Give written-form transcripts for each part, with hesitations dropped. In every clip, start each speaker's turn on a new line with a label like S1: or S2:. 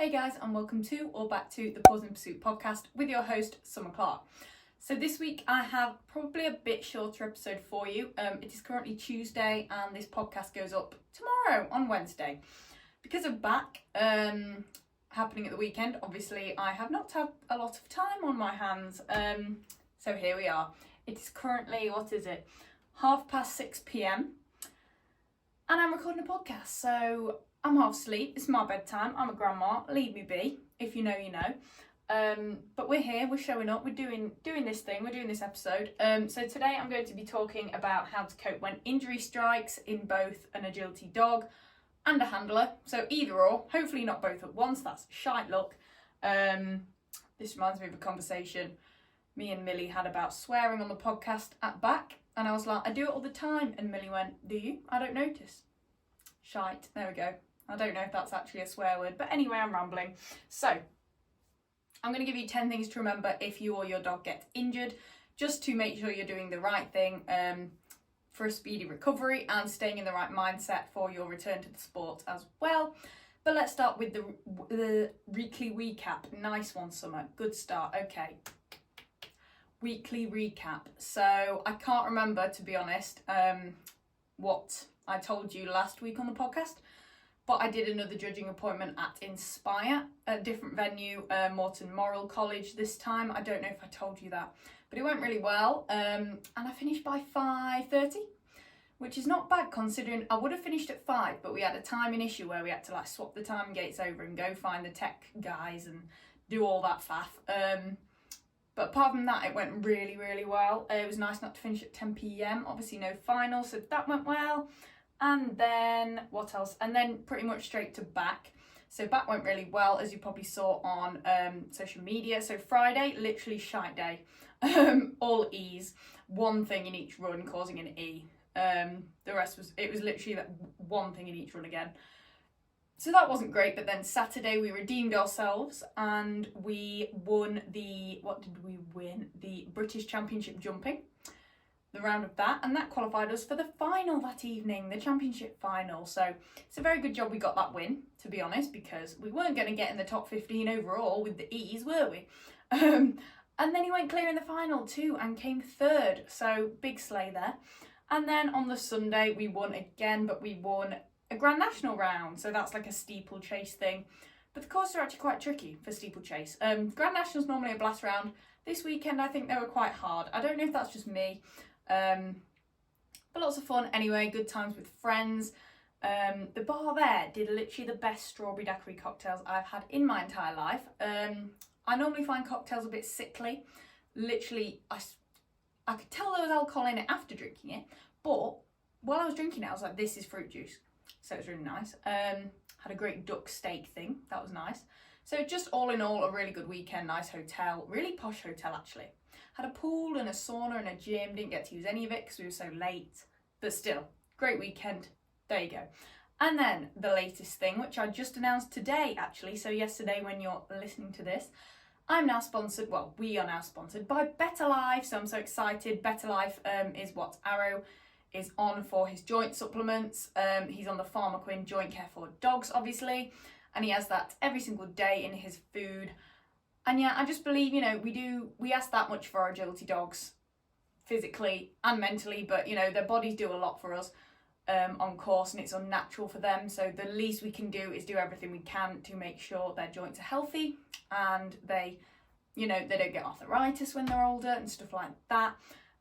S1: Hey guys, and welcome to or back to the Paws in Pursuit podcast with your host, Summer Clark. So this week I have probably a bit shorter episode for you. It is currently Tuesday and this podcast goes up tomorrow on Wednesday. Because of back happening at the weekend, obviously I have not had a lot of time on my hands. So here we are. It is currently, 6:30 p.m. and I'm recording a podcast. So I'm half asleep, it's my bedtime, I'm a grandma, leave me be, if you know, you know. But we're here, we're showing up, we're doing this thing, we're doing this episode. So today I'm going to be talking about how to cope when injury strikes in both an agility dog and a handler. So either or, hopefully not both at once, that's shite luck. This reminds me of a conversation me and Millie had about swearing on the podcast at back. And I was like, I do it all the time. And Millie went, do you? I don't notice. Shite, there we go. I don't know if that's actually a swear word, but anyway, I'm rambling. So, I'm going to give you 10 things to remember if you or your dog gets injured, just to make sure you're doing the right thing for a speedy recovery and staying in the right mindset for your return to the sport as well. But let's start with the weekly recap. Nice one, Summer. Good start. Okay. Weekly recap. So, I can't remember, to be honest, what I told you last week on the podcast. But I did another judging appointment at Inspire, a different venue, Morton Moral College this time. I don't know if I told you that, but it went really well. And I finished by 5:30, which is not bad considering I would have finished at 5, but we had a timing issue where we had to swap the time gates over and go find the tech guys and do all that faff. But apart from that, it went really, really well. It was nice not to finish at 10 p.m. Obviously no final, so that went well. And then, what else? And then pretty much straight to back. So back went really well, as you probably saw on social media. So Friday, literally shite day. All E's. One thing in each run causing an E. The rest was literally that one thing in each run again. So that wasn't great, but then Saturday we redeemed ourselves and we won what did we win? The British Championship Jumping. The round of that, and that qualified us for the final that evening, the championship final. So it's a very good job we got that win, to be honest, because we weren't going to get in the top 15 overall with the E's, were we? And then he went clear in the final too and came third, so big slay there. And then on the Sunday we won again, but we won a Grand National round, so that's like a steeplechase thing. But the courses are actually quite tricky for steeplechase. Grand National's normally a blast round. This weekend I think they were quite hard. I don't know if that's just me. But lots of fun anyway, good times with friends. The bar there did literally the best strawberry daiquiri cocktails I've had in my entire life. I normally find cocktails a bit sickly. Literally, I could tell there was alcohol in it after drinking it, but while I was drinking it, I was like, this is fruit juice. So it was really nice. Had a great duck steak thing, that was nice. So just all in all, a really good weekend, nice hotel, really posh hotel actually. Had a pool and a sauna and a gym, didn't get to use any of it because we were so late. But still, great weekend, there you go. And then the latest thing, which I just announced today actually, so yesterday when you're listening to this, I'm now sponsored, well, we are now sponsored by Better Life, so I'm so excited. Better Life is what Arrow is on for his joint supplements. He's on the Pharmaquin Joint Care for Dogs, obviously, and he has that every single day in his food. And yeah, I just believe, we ask that much for our agility dogs, physically and mentally, but, their bodies do a lot for us on course and it's unnatural for them. So the least we can do is do everything we can to make sure their joints are healthy and they don't get arthritis when they're older and stuff like that.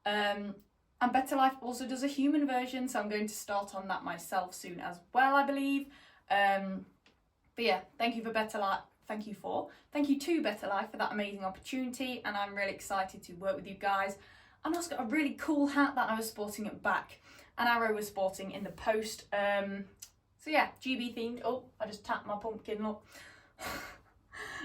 S1: And Better Life also does a human version, so I'm going to start on that myself soon as well, I believe. But yeah, thank you to Better Life for that amazing opportunity, and I'm really excited to work with you guys. And I also got a really cool hat that I was sporting at back and Arrow was sporting in the post. So yeah, GB themed. Oh, I just tapped my pumpkin, look.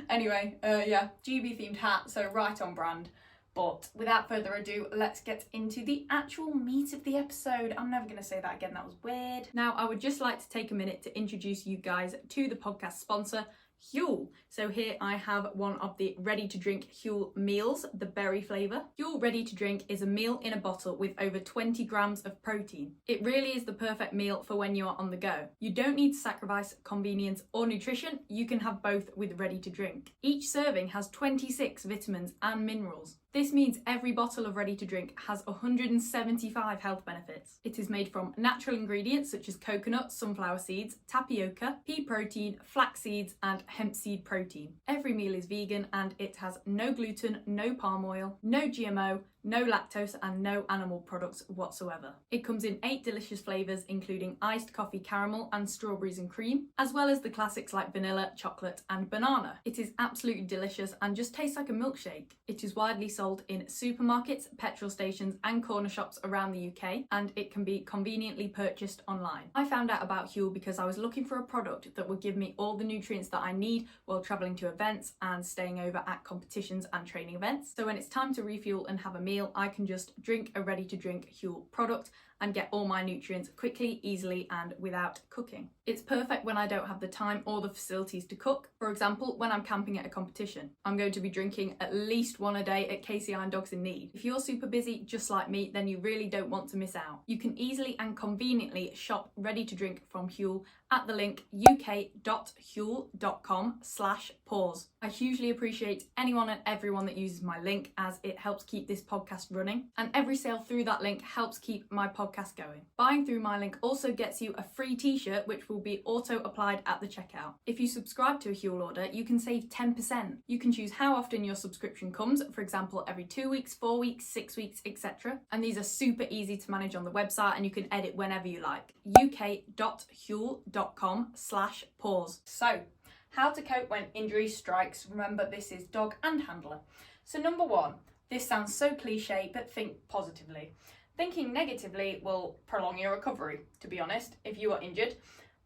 S1: Anyway, yeah, GB themed hat, so right on brand. But without further ado, let's get into the actual meat of the episode. I'm never going to say that again, that was weird. Now, I would just like to take a minute to introduce you guys to the podcast sponsor, Huel. So here I have one of the ready to drink Huel meals, the berry flavour. Huel ready to drink is a meal in a bottle with over 20 grams of protein. It really is the perfect meal for when you are on the go. You don't need to sacrifice convenience or nutrition, you can have both with ready to drink. Each serving has 26 vitamins and minerals. This means every bottle of ready to drink has 175 health benefits. It is made from natural ingredients such as coconut, sunflower seeds, tapioca, pea protein, flax seeds and hemp seed protein. Every meal is vegan and it has no gluten, no palm oil, no GMO, no lactose and no animal products whatsoever. It comes in 8 delicious flavours including iced coffee caramel and strawberries and cream, as well as the classics like vanilla, chocolate and banana. It is absolutely delicious and just tastes like a milkshake. It is widely sold in supermarkets, petrol stations and corner shops around the UK, and it can be conveniently purchased online. I found out about Huel because I was looking for a product that would give me all the nutrients that I need while travelling to events and staying over at competitions and training events. So when it's time to refuel and have a meal, I can just drink a ready to drink Huel product and get all my nutrients quickly, easily and without cooking. It's perfect when I don't have the time or the facilities to cook. For example, when I'm camping at a competition, I'm going to be drinking at least one a day at KCI and Dogs in Need. If you're super busy just like me, then you really don't want to miss out. You can easily and conveniently shop ready to drink from Huel at the link uk.huel.com/paws. I hugely appreciate anyone and everyone that uses my link as it helps keep this podcast running, and every sale through that link helps keep my podcast going. Buying through my link also gets you a free t-shirt which will be auto applied at the checkout. If you subscribe to a Huel order, you can save 10%. You can choose how often your subscription comes, for example every 2 weeks, 4 weeks, 6 weeks, etc. And these are super easy to manage on the website and you can edit whenever you like. uk.huel.com/paws. So, how to cope when injury strikes. Remember, this is dog and handler. So number 1, this sounds so cliche, but think positively. Thinking negatively will prolong your recovery, to be honest, if you are injured,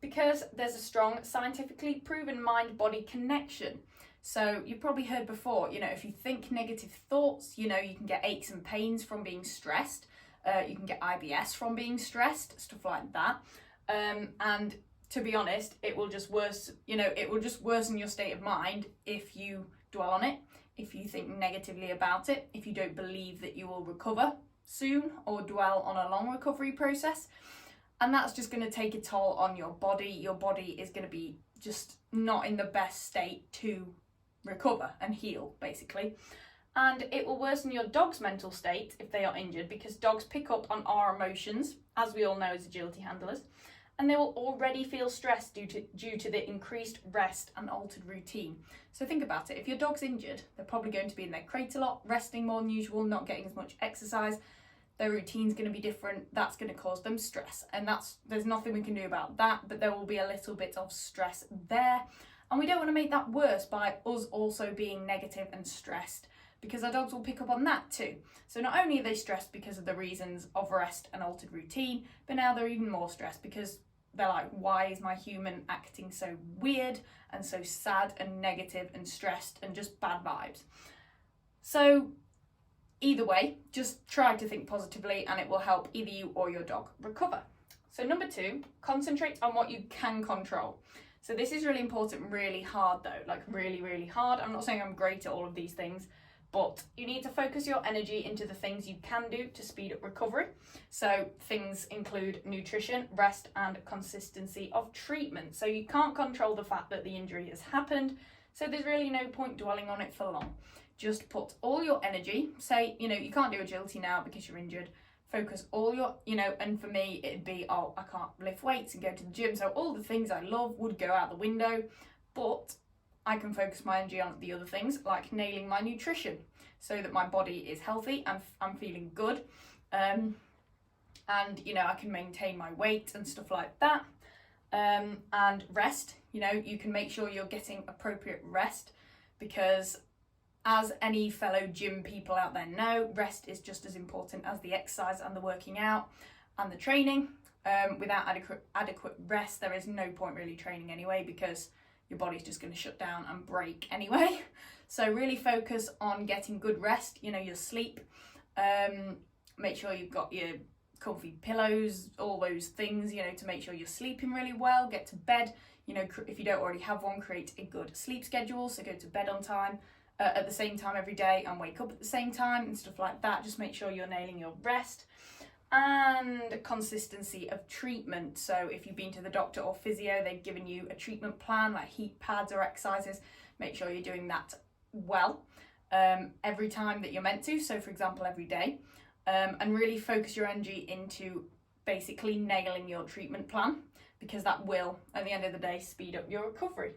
S1: because there's a strong scientifically proven mind-body connection. So you've probably heard before, if you think negative thoughts, you can get aches and pains from being stressed. You can get IBS from being stressed, stuff like that. And to be honest, it will just worsen your state of mind if you dwell on it, if you think negatively about it, if you don't believe that you will recover soon or dwell on a long recovery process. And that's just going to take a toll on your body. Your body is going to be just not in the best state to recover and heal, basically. And it will worsen your dog's mental state if they are injured, because dogs pick up on our emotions, as we all know as agility handlers, and they will already feel stressed due to the increased rest and altered routine. So think about it, if your dog's injured, they're probably going to be in their crate a lot, resting more than usual, not getting as much exercise. Their routine's going to be different. That's going to cause them stress, and there's nothing we can do about that, but there will be a little bit of stress there. And we don't want to make that worse by us also being negative and stressed, because our dogs will pick up on that too. So not only are they stressed because of the reasons of rest and altered routine, but now they're even more stressed because they're like, why is my human acting so weird and so sad and negative and stressed and just bad vibes? So either way, just try to think positively and it will help either you or your dog recover. So number 2, concentrate on what you can control. So this is really important, really hard though, like really, really hard. I'm not saying I'm great at all of these things, but you need to focus your energy into the things you can do to speed up recovery. So things include nutrition, rest, and consistency of treatment. So you can't control the fact that the injury has happened, so there's really no point dwelling on it for long. Just put all your energy, say, you can't do agility now because you're injured. Focus all your, and for me, it'd be, I can't lift weights and go to the gym. So all the things I love would go out the window, but I can focus my energy on the other things, like nailing my nutrition so that my body is healthy and I'm feeling good. And, I can maintain my weight and stuff like that. And rest, you can make sure you're getting appropriate rest, because as any fellow gym people out there know, rest is just as important as the exercise and the working out and the training. Without adequate rest, there is no point really training anyway, because your body's just going to shut down and break anyway. So really focus on getting good rest, your sleep. Make sure you've got your comfy pillows, all those things, to make sure you're sleeping really well. Get to bed, if you don't already have one, create a good sleep schedule. So go to bed on time at the same time every day and wake up at the same time and stuff like that. Just make sure you're nailing your rest. And consistency of treatment. So if you've been to the doctor or physio, they've given you a treatment plan like heat pads or exercises. Make sure you're doing that well every time that you're meant to. So for example, every day. And really focus your energy into basically nailing your treatment plan, because that will, at the end of the day, speed up your recovery.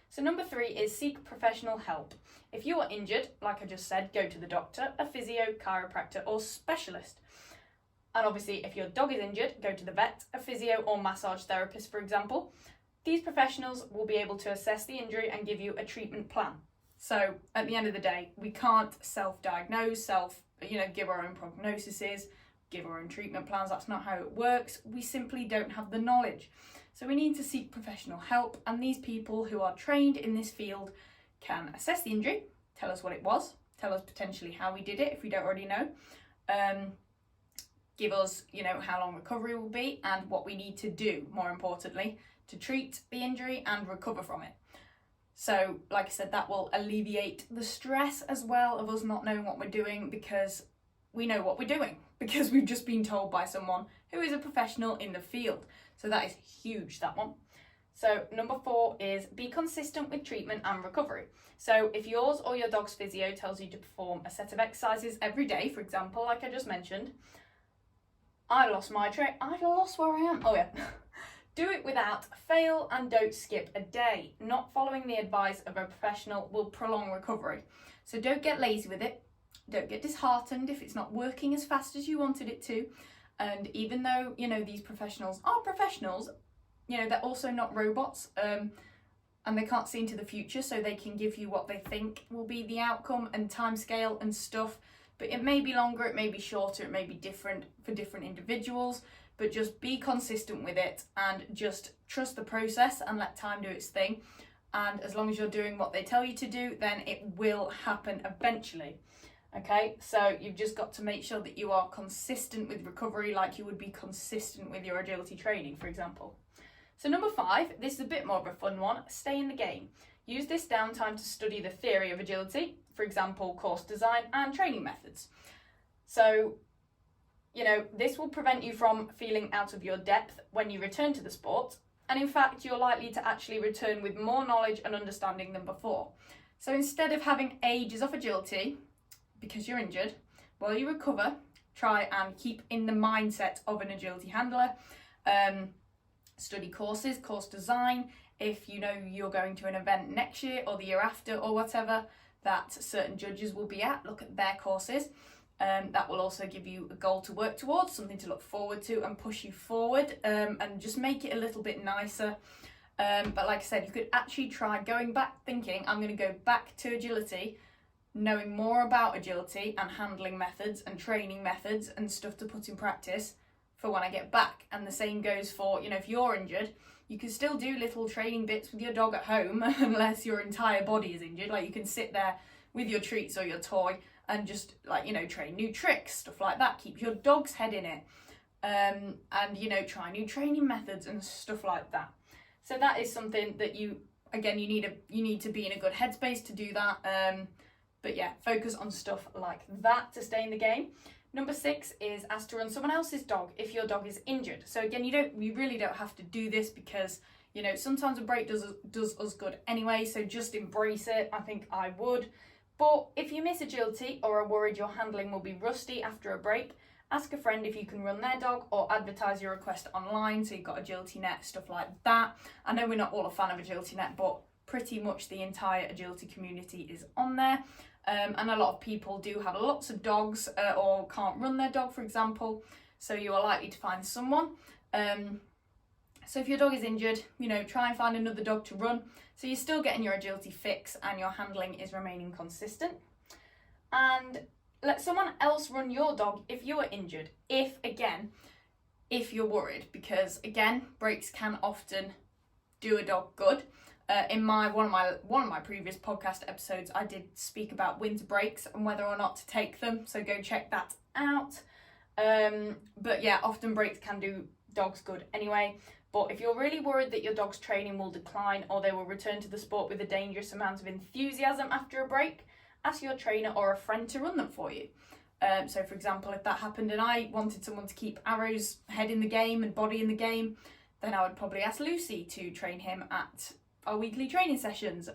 S1: So number 3 is seek professional help. If you are injured, like I just said, go to the doctor, a physio, chiropractor or specialist. And obviously if your dog is injured, go to the vet, a physio or massage therapist, for example. These professionals will be able to assess the injury and give you a treatment plan. So at the end of the day, we can't self-diagnose, give our own prognoses, give our own treatment plans. That's not how it works. We simply don't have the knowledge. So we need to seek professional help, and these people who are trained in this field can assess the injury, tell us what it was, tell us potentially how we did it if we don't already know, give us, how long recovery will be and what we need to do, more importantly, to treat the injury and recover from it. So, like I said, that will alleviate the stress as well of us not knowing what we're doing, because we know what we're doing, because we've just been told by someone who is a professional in the field. So that is huge, that one. So number 4 is be consistent with treatment and recovery. So if yours or your dog's physio tells you to perform a set of exercises every day, for example, like I just mentioned, I lost my train. I lost where I am. Oh yeah. Do it without fail and don't skip a day. Not following the advice of a professional will prolong recovery. So don't get lazy with it. Don't get disheartened if it's not working as fast as you wanted it to. And even though, these professionals are professionals, they're also not robots, and they can't see into the future, so they can give you what they think will be the outcome and timescale and stuff. But it may be longer, it may be shorter, it may be different for different individuals. But just be consistent with it and just trust the process and let time do its thing. And as long as you're doing what they tell you to do, then it will happen eventually. Okay, so you've just got to make sure that you are consistent with recovery, like you would be consistent with your agility training, for example. So number 5, this is a bit more of a fun one, stay in the game. Use this downtime to study the theory of agility, for example, course design and training methods. So, this will prevent you from feeling out of your depth when you return to the sport. And in fact, you're likely to actually return with more knowledge and understanding than before. So instead of having ages off agility, because you're injured, while you recover, try and keep in the mindset of an agility handler. Study courses, course design. If you're going to an event next year or the year after or whatever that certain judges will be at, look at their courses. That will also give you a goal to work towards, something to look forward to and push you forward, and just make it a little bit nicer. But like I said, you could actually try going back thinking, I'm going to go back to agility, knowing more about agility and handling methods and training methods and stuff to put in practice for when I get back. And the same goes for, if you're injured, you can still do little training bits with your dog at home unless your entire body is injured. Like you can sit there with your treats or your toy and just train new tricks, stuff like that. Keep your dog's head in it, and try new training methods and stuff like that. So that is something that you need to be in a good headspace to do that. But yeah, focus on stuff like that to stay in the game. Number 6 is ask to run someone else's dog if your dog is injured. So again, you really don't have to do this, because sometimes a break does us good anyway. So just embrace it. I think I would. But if you miss agility or are worried your handling will be rusty after a break, ask a friend if you can run their dog or advertise your request online. So you've got Agility Net, stuff like that. I know we're not all a fan of Agility Net, but pretty much the entire agility community is on there. And a lot of people do have lots of dogs or can't run their dog, for example. So you are likely to find someone. So if your dog is injured, try and find another dog to run. So you're still getting your agility fix and your handling is remaining consistent. And let someone else run your dog if you are injured, if you're worried, because again, breaks can often do a dog good. In one of my previous podcast episodes, I did speak about winter breaks and whether or not to take them, so go check that out. But yeah, often breaks can do dogs good anyway. But if you're really worried that your dog's training will decline or they will return to the sport with a dangerous amount of enthusiasm after a break, ask your trainer or a friend to run them for you. So for example, if that happened and I wanted someone to keep Arrow's head in the game and body in the game, then I would probably ask Lucy to train him at our weekly training sessions,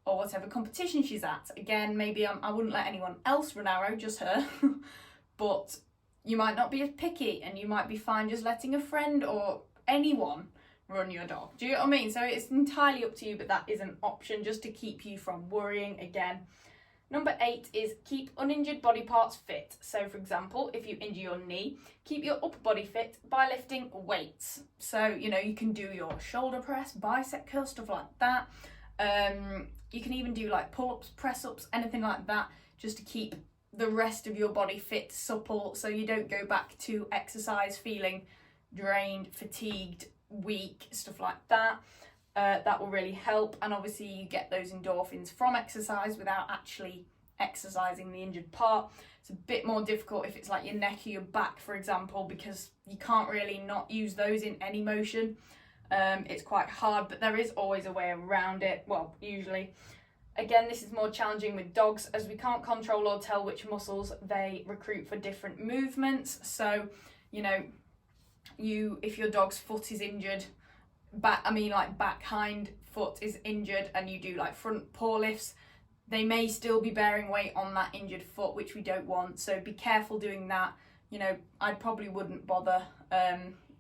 S1: or whatever competition she's at. Again, maybe I wouldn't let anyone else run Arrow, just her. But you might not be as picky and you might be fine just letting a friend or anyone run your dog. Do you know what I mean? So it's entirely up to you, but that is an option just to keep you from worrying again. Number 8 is keep uninjured body parts fit. So for example, if you injure your knee, keep your upper body fit by lifting weights. So, you can do your shoulder press, bicep curl, stuff like that. You can even do like pull-ups, press-ups, anything like that, just to keep the rest of your body fit, supple, so you don't go back to exercise feeling drained, fatigued, weak, stuff like that. That will really help, and obviously you get those endorphins from exercise without actually exercising the injured part. It's a bit more difficult if it's like your neck or your back, for example, because you can't really not use those in any motion. It's quite hard, but there is always a way around it, well, usually. Again, this is more challenging with dogs as we can't control or tell which muscles they recruit for different movements. So, if your dog's foot is injured, back hind foot is injured, and you do like front paw lifts, they may still be bearing weight on that injured foot, which we don't want. So be careful doing that. I probably wouldn't bother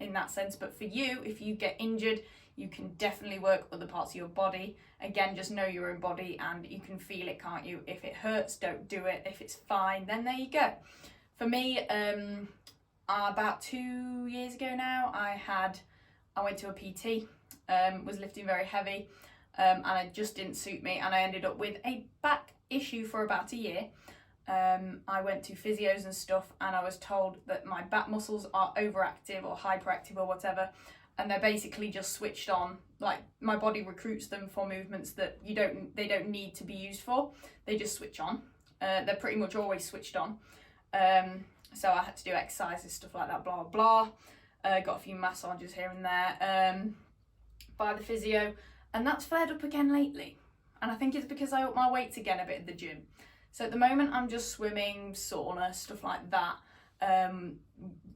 S1: in that sense, but for you, if you get injured, you can definitely work other parts of your body. Again, just know your own body and you can feel it, can't you? If it hurts, don't do it. If it's fine, then there you go. For me, about 2 years ago now, I went to a PT, was lifting very heavy, and it just didn't suit me, and I ended up with a back issue for about a year. I went to physios and stuff, and I was told that my back muscles are overactive or hyperactive or whatever, and they're basically just switched on. Like, my body recruits them for movements that they don't need to be used for. They just switch on. They're pretty much always switched on. So I had to do exercises, stuff like that, blah, blah. Got a few massages here and there by the physio, and that's flared up again lately. And I think it's because I up my weights again a bit at the gym. So at the moment I'm just swimming, sauna, stuff like that,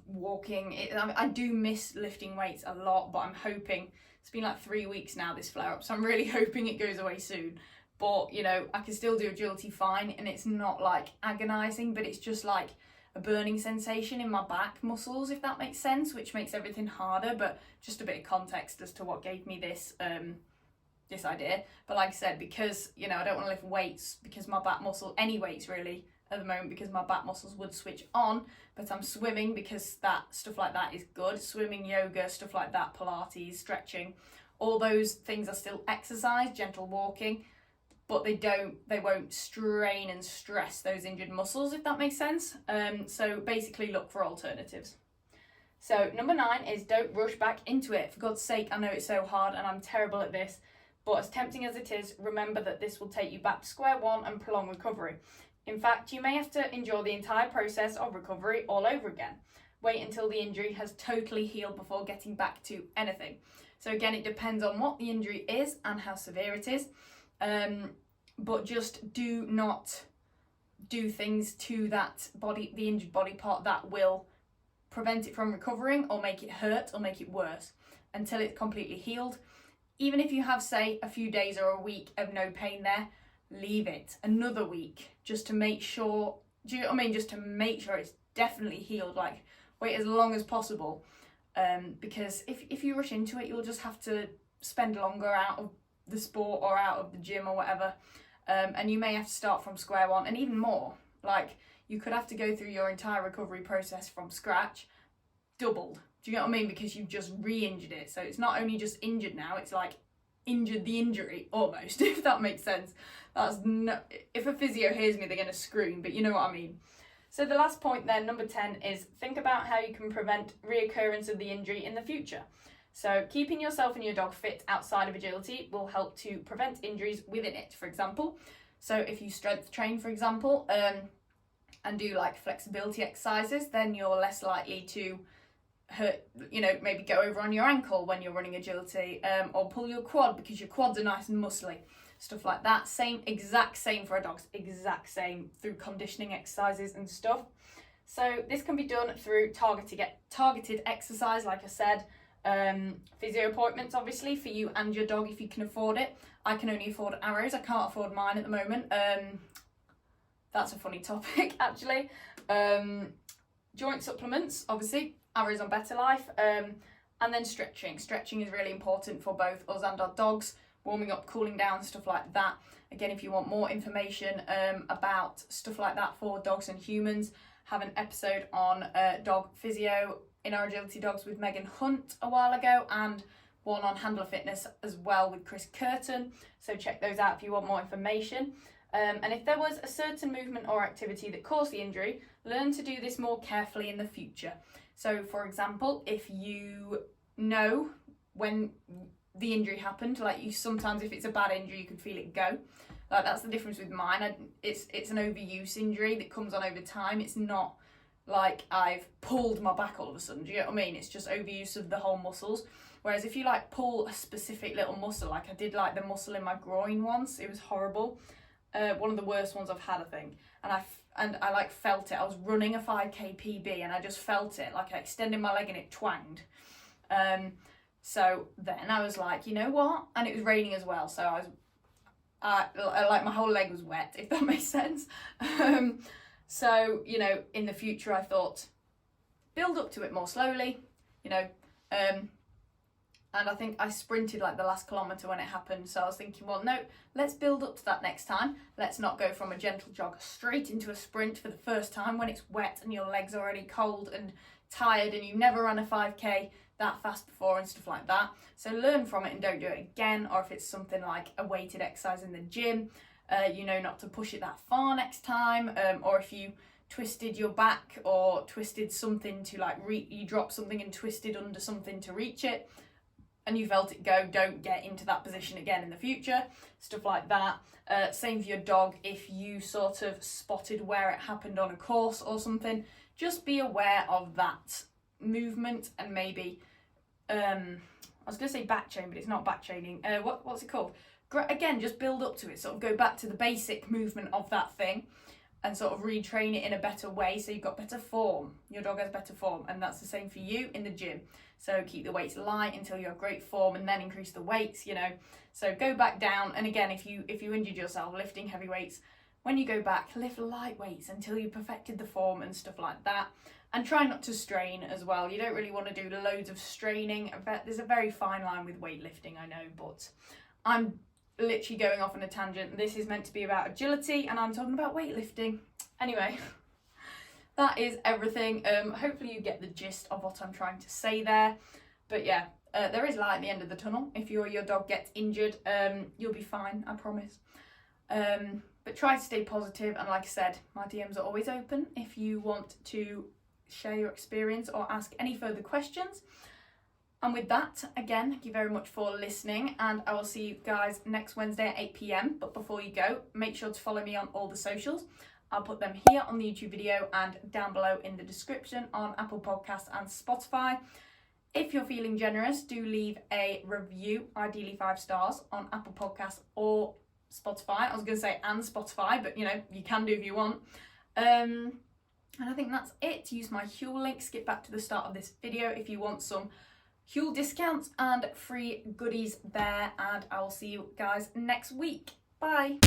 S1: walking. I do miss lifting weights a lot, but I'm hoping, it's been like 3 weeks now, this flare up, so I'm really hoping it goes away soon. But I can still do agility fine, and it's not like agonizing, but it's just like a burning sensation in my back muscles, if that makes sense, which makes everything harder. But just a bit of context as to what gave me this this idea. But like I said, because I don't want to lift weights, because my back muscle, any weights really at the moment, because my back muscles would switch on. But I'm swimming because that stuff like that is good. Swimming, yoga, stuff like that, Pilates, stretching, all those things are still exercise, gentle walking, but they won't strain and stress those injured muscles, if that makes sense. So basically look for alternatives. So number 9 is don't rush back into it. For God's sake, I know it's so hard and I'm terrible at this, but as tempting as it is, remember that this will take you back to square one and prolong recovery. In fact, you may have to endure the entire process of recovery all over again. Wait until the injury has totally healed before getting back to anything. So again, it depends on what the injury is and how severe it is. But just do not do things to that body, the injured body part, that will prevent it from recovering or make it hurt or make it worse until it's completely healed. Even if you have, say, a few days or a week of no pain there, leave it another week just to make sure, do you know what I mean? Just to make sure it's definitely healed. Like, wait as long as possible, because if you rush into it, you'll just have to spend longer out of the sport or out of the gym or whatever, and you may have to start from square one, and even more. Like, you could have to go through your entire recovery process from scratch, doubled. Do you know what I mean? Because you've just re-injured it. So it's not only just injured now, it's like injured the injury almost, if that makes sense. If a physio hears me, they're going to scream, but you know what I mean. So the last point then, number 10, is think about how you can prevent reoccurrence of the injury in the future. So keeping yourself and your dog fit outside of agility will help to prevent injuries within it, for example. So if you strength train, for example, and do like flexibility exercises, then you're less likely to hurt, you know, maybe go over on your ankle when you're running agility, or pull your quad because your quads are nice and muscly, stuff like that. Exact same for our dogs, exact same through conditioning exercises and stuff. So this can be done through targeted exercise, like I said. Physio appointments, obviously, for you and your dog if you can afford it. I can only afford arrows, I can't afford mine at the moment. That's a funny topic, actually. Joint supplements, obviously, arrows on Better Life, and then stretching. Stretching is really important for both us and our dogs, warming up, cooling down, stuff like that. Again, if you want more information about stuff like that for dogs and humans, have an episode on dog physio in our agility dogs with Megan Hunt a while ago, and one on handler fitness as well with Chris Curtin. So check those out if you want more information. And if there was a certain movement or activity that caused the injury, learn to do this more carefully in the future. So for example, if you know when the injury happened, like sometimes if it's a bad injury, you can feel it go. Like that's the difference with mine. It's an overuse injury that comes on over time. It's not like I've pulled my back all of a sudden, do you know what I mean? It's just overuse of the whole muscles. Whereas if you like pull a specific little muscle, like I did like the muscle in my groin once, it was horrible. One of the worst ones I've had, I think. And I like felt it. I was running a 5k PB and I just felt it, like I extended my leg and it twanged. So then I was like, you know what? And it was raining as well, so I like my whole leg was wet, if that makes sense. So, you know, in the future I thought, build up to it more slowly, you know, and I think I sprinted like the last kilometre when it happened. So I was thinking, well, no, let's build up to that next time. Let's not go from a gentle jog straight into a sprint for the first time when it's wet and your leg's already cold and tired and you've never run a 5k that fast before and stuff like that. So learn from it and don't do it again. Or if it's something like a weighted exercise in the gym, you know not to push it that far next time. Or if you twisted your back or twisted something to like you dropped something and twisted under something to reach it and you felt it go, don't get into that position again in the future, stuff like that. Same for your dog. If you sort of spotted where it happened on a course or something, just be aware of that movement and maybe I was going to say back chain, but it's not back chaining. What's it called? Again, just build up to it, sort of go back to the basic movement of that thing and sort of retrain it in a better way so you've got better form. Your dog has better form, and that's the same for you in the gym. So keep the weights light until you have great form and then increase the weights, you know. So go back down, and again, if you injured yourself lifting heavy weights, when you go back, lift light weights until you perfected the form and stuff like that. And try not to strain as well. You don't really want to do loads of straining. There's a very fine line with weightlifting, I know, but I'm literally going off on a tangent. This is meant to be about agility and I'm talking about weightlifting. Anyway, that is everything. Hopefully you get the gist of what I'm trying to say there. But yeah, there is light at the end of the tunnel. If you or your dog gets injured, you'll be fine, I promise. But try to stay positive, and like I said, my DMs are always open if you want to share your experience or ask any further questions. And with that, again, thank you very much for listening, and I will see you guys next Wednesday at 8 p.m. But before you go, make sure to follow me on all the socials. I'll put them here on the YouTube video and down below in the description on Apple Podcasts and Spotify. If you're feeling generous, do leave a review, ideally 5 stars, on Apple Podcasts or Spotify. I was going to say and Spotify, but you know, you can do if you want. And I think that's it. Use my Huel link, skip back to the start of this video if you want some Huel discounts and free goodies there, and I will see you guys next week. Bye.